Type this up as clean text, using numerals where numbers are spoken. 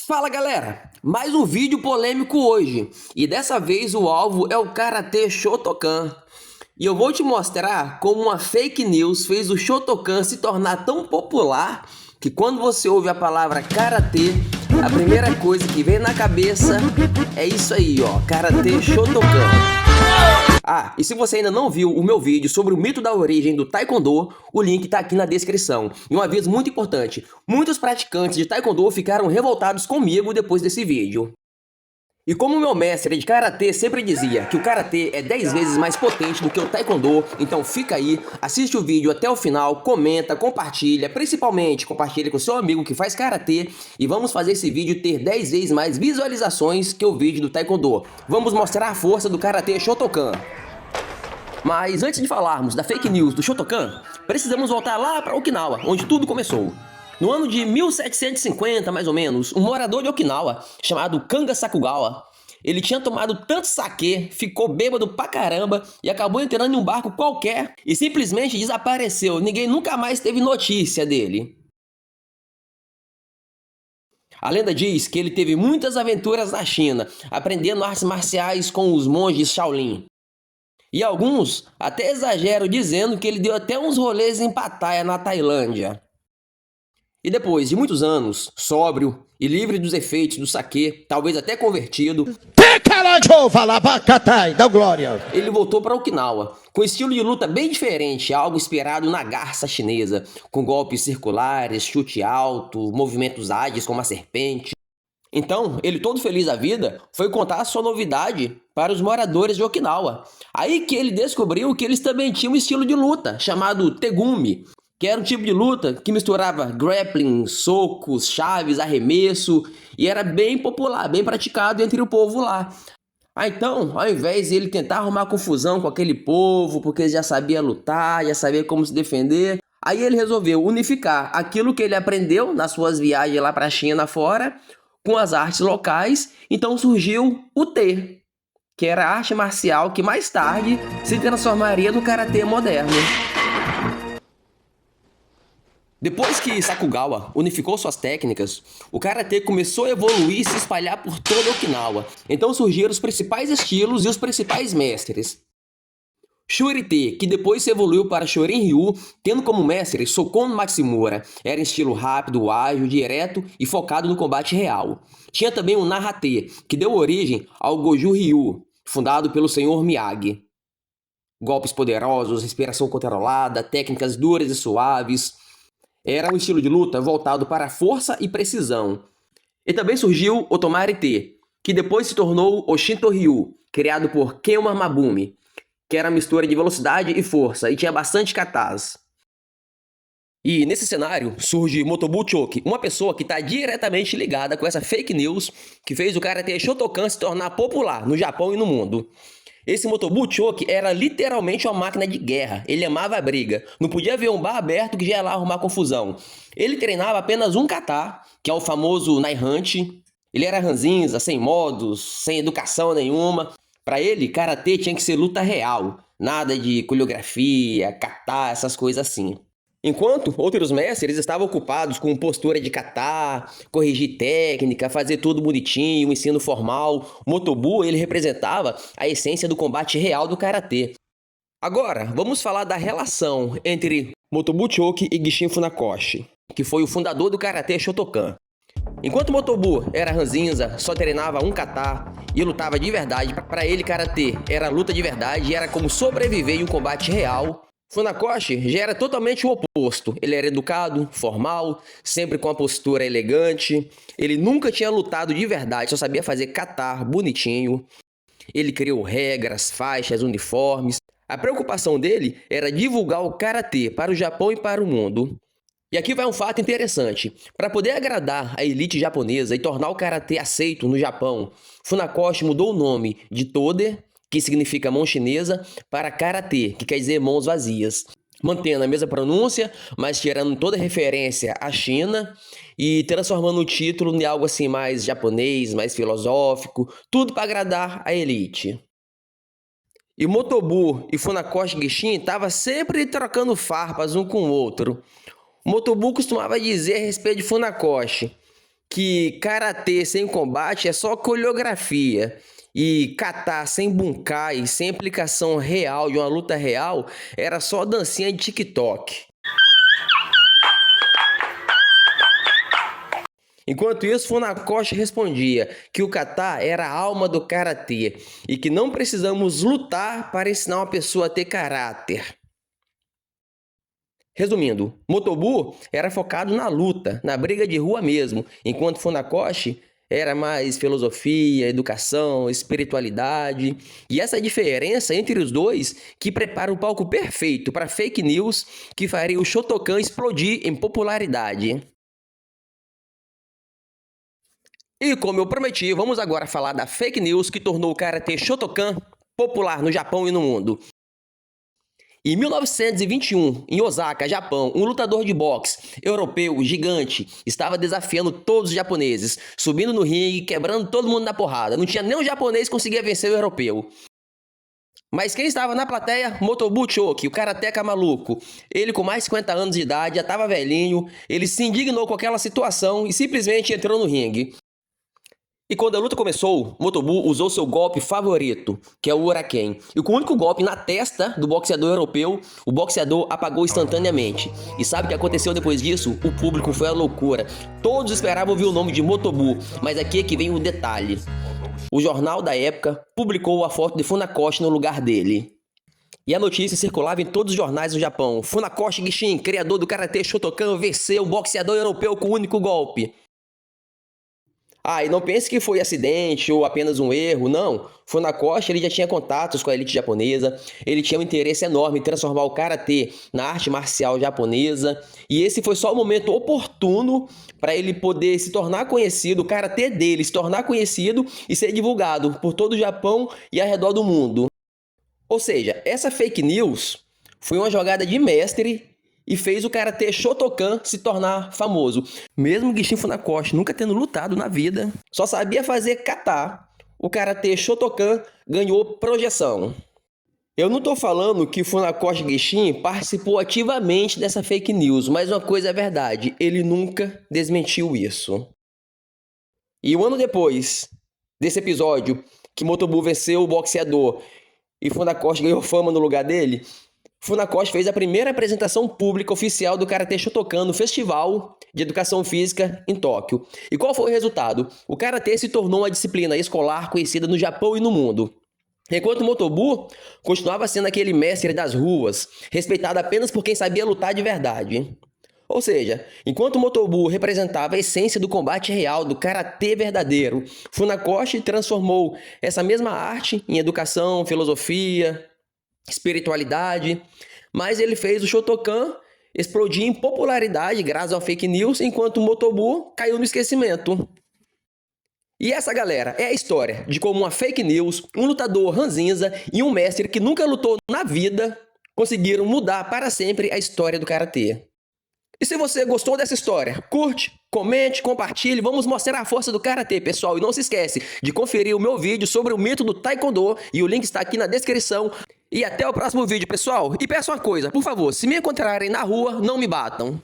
Fala galera, mais um vídeo polêmico hoje e dessa vez o alvo é o Karatê Shotokan. E eu vou te mostrar como uma fake news fez o Shotokan se tornar tão popular que quando você ouve a palavra Karatê, a primeira coisa que vem na cabeça é isso aí, ó, Karatê Shotokan. Ah, e se você ainda não viu o meu vídeo sobre o mito da origem do Taekwondo, o link tá aqui na descrição. E um aviso muito importante, muitos praticantes de Taekwondo ficaram revoltados comigo depois desse vídeo. E como meu mestre de Karatê sempre dizia que o Karatê é 10 vezes mais potente do que o Taekwondo, então fica aí, assiste o vídeo até o final, comenta, compartilha, principalmente compartilha com seu amigo que faz Karatê e vamos fazer esse vídeo ter 10 vezes mais visualizações que o vídeo do Taekwondo. Vamos mostrar a força do Karatê Shotokan. Mas antes de falarmos da fake news do Shotokan, precisamos voltar lá para Okinawa, onde tudo começou. No ano de 1750, mais ou menos, um morador de Okinawa, chamado Kanga Sakugawa, ele tinha tomado tanto saquê, ficou bêbado pra caramba e acabou entrando em um barco qualquer e simplesmente desapareceu. Ninguém nunca mais teve notícia dele. A lenda diz que ele teve muitas aventuras na China, aprendendo artes marciais com os monges Shaolin. E alguns até exageram dizendo que ele deu até uns rolês em Pattaya, na Tailândia. E depois de muitos anos, sóbrio e livre dos efeitos do saquê, talvez até convertido, Dá glória. ele voltou para Okinawa, com estilo de luta bem diferente, algo inspirado na garça chinesa, com golpes circulares, chute alto, movimentos ágeis como a serpente. Então, ele todo feliz da vida, foi contar a sua novidade para os moradores de Okinawa. Aí que ele descobriu que eles também tinham um estilo de luta, chamado Tegumi, que era um tipo de luta que misturava grappling, socos, chaves, arremesso, e era bem popular, bem praticado entre o povo lá. Então, ao invés de ele tentar arrumar confusão com aquele povo, porque ele já sabia lutar, já sabia como se defender, aí ele resolveu unificar aquilo que ele aprendeu nas suas viagens lá para a China fora, com as artes locais, então surgiu o T, que era a arte marcial que mais tarde se transformaria no Karatê moderno. Depois que Sakugawa unificou suas técnicas, o Karatê começou a evoluir e se espalhar por toda Okinawa. Então surgiram os principais estilos e os principais mestres. Shuri-te, que depois se evoluiu para Shorin-ryu, tendo como mestre Sokon Matsumoto, era em estilo rápido, ágil, direto e focado no combate real. Tinha também o Naha-te, que deu origem ao Goju-ryu, fundado pelo Sr. Miyagi. Golpes poderosos, respiração controlada, técnicas duras e suaves. Era um estilo de luta voltado para força e precisão. E também surgiu o Tomari-te, que depois se tornou o Shinto-ryu, criado por Ken Mabumi, que era uma mistura de velocidade e força, e tinha bastante katas. E nesse cenário surge Motobu Choki, uma pessoa que está diretamente ligada com essa fake news que fez o Karatê Shotokan se tornar popular no Japão e no mundo. Esse Motobu Choki era literalmente uma máquina de guerra, ele amava a briga, não podia ver um bar aberto que já ia lá arrumar confusão. Ele treinava apenas um kata, que é o famoso Naihanchi. Ele era ranzinza, sem modos, sem educação nenhuma. Para ele, Karatê tinha que ser luta real, nada de coreografia, kata, essas coisas assim. Enquanto outros mestres estavam ocupados com postura de kata, corrigir técnica, fazer tudo bonitinho, um ensino formal, o Motobu ele representava a essência do combate real do Karatê. Agora, vamos falar da relação entre Motobu Choki e Gishin Funakoshi, que foi o fundador do Karatê Shotokan. Enquanto Motobu era ranzinza, só treinava um kata e lutava de verdade, para ele Karatê era luta de verdade e era como sobreviver em um combate real, Funakoshi já era totalmente o oposto. Ele era educado, formal, sempre com uma postura elegante. Ele nunca tinha lutado de verdade, só sabia fazer kata bonitinho. Ele criou regras, faixas, uniformes. A preocupação dele era divulgar o Karatê para o Japão e para o mundo. E aqui vai um fato interessante. Para poder agradar a elite japonesa e tornar o Karatê aceito no Japão, Funakoshi mudou o nome de Tode, que significa mão chinesa, para Karatê, que quer dizer mãos vazias. Mantendo a mesma pronúncia, mas tirando toda referência à China e transformando o título em algo assim mais japonês, mais filosófico, tudo para agradar a elite. E Motobu e Funakoshi Gishin estavam sempre trocando farpas um com o outro. O Motobu costumava dizer a respeito de Funakoshi que karatê sem combate é só coreografia e kata sem bunkai, sem aplicação real de uma luta real, era só dancinha de TikTok. Enquanto isso, Funakoshi respondia que o kata era a alma do karatê e que não precisamos lutar para ensinar uma pessoa a ter caráter. Resumindo, Motobu era focado na luta, na briga de rua mesmo, enquanto Funakoshi era mais filosofia, educação, espiritualidade. E essa diferença entre os dois que prepara o palco perfeito para fake news que faria o Shotokan explodir em popularidade. E como eu prometi, vamos agora falar da fake news que tornou o Karate Shotokan popular no Japão e no mundo. Em 1921, em Osaka, Japão, um lutador de boxe europeu gigante estava desafiando todos os japoneses, subindo no ringue, quebrando todo mundo na porrada. Não tinha nenhum japonês que conseguia vencer o europeu. Mas quem estava na plateia? Motobu Choki, o karateca maluco. Ele com mais de 50 anos de idade, já estava velhinho, ele se indignou com aquela situação e simplesmente entrou no ringue. E quando a luta começou, Motobu usou seu golpe favorito, que é o Uraken. E com o único golpe na testa do boxeador europeu, o boxeador apagou instantaneamente. E sabe o que aconteceu depois disso? O público foi à loucura. Todos esperavam ouvir o nome de Motobu, mas aqui é que vem o detalhe. O jornal da época publicou a foto de Funakoshi no lugar dele. E a notícia circulava em todos os jornais do Japão. Funakoshi Gishin, criador do Karate Shotokan, venceu o boxeador europeu com o único golpe. E não pense que foi acidente ou apenas um erro, não. Funakoshi ele já tinha contatos com a elite japonesa, ele tinha um interesse enorme em transformar o karatê na arte marcial japonesa, e esse foi só o momento oportuno para ele poder se tornar conhecido, o karatê dele se tornar conhecido e ser divulgado por todo o Japão e ao redor do mundo. Ou seja, essa fake news foi uma jogada de mestre e fez o Karate Shotokan se tornar famoso. Mesmo Gishin Funakoshi nunca tendo lutado na vida, só sabia fazer kata, o Karate Shotokan ganhou projeção. Eu não estou falando que Funakoshi Gishin participou ativamente dessa fake news, mas uma coisa é verdade, ele nunca desmentiu isso. E um ano depois desse episódio, que Motobu venceu o boxeador e Funakoshi ganhou fama no lugar dele, Funakoshi fez a primeira apresentação pública oficial do Karate Shotokan no Festival de Educação Física em Tóquio. E qual foi o resultado? O Karatê se tornou uma disciplina escolar conhecida no Japão e no mundo. Enquanto Motobu continuava sendo aquele mestre das ruas, respeitado apenas por quem sabia lutar de verdade. Ou seja, enquanto Motobu representava a essência do combate real, do karatê verdadeiro, Funakoshi transformou essa mesma arte em educação, filosofia, espiritualidade, mas ele fez o Shotokan explodir em popularidade graças ao fake news, enquanto o Motobu caiu no esquecimento. E essa, galera, é a história de como uma fake news, um lutador ranzinza e um mestre que nunca lutou na vida conseguiram mudar para sempre a história do karatê. E se você gostou dessa história, curte, comente, compartilhe, vamos mostrar a força do karatê, pessoal. E não se esquece de conferir o meu vídeo sobre o mito do taekwondo e o link está aqui na descrição. E até o próximo vídeo, pessoal. E peço uma coisa, por favor, se me encontrarem na rua, não me batam.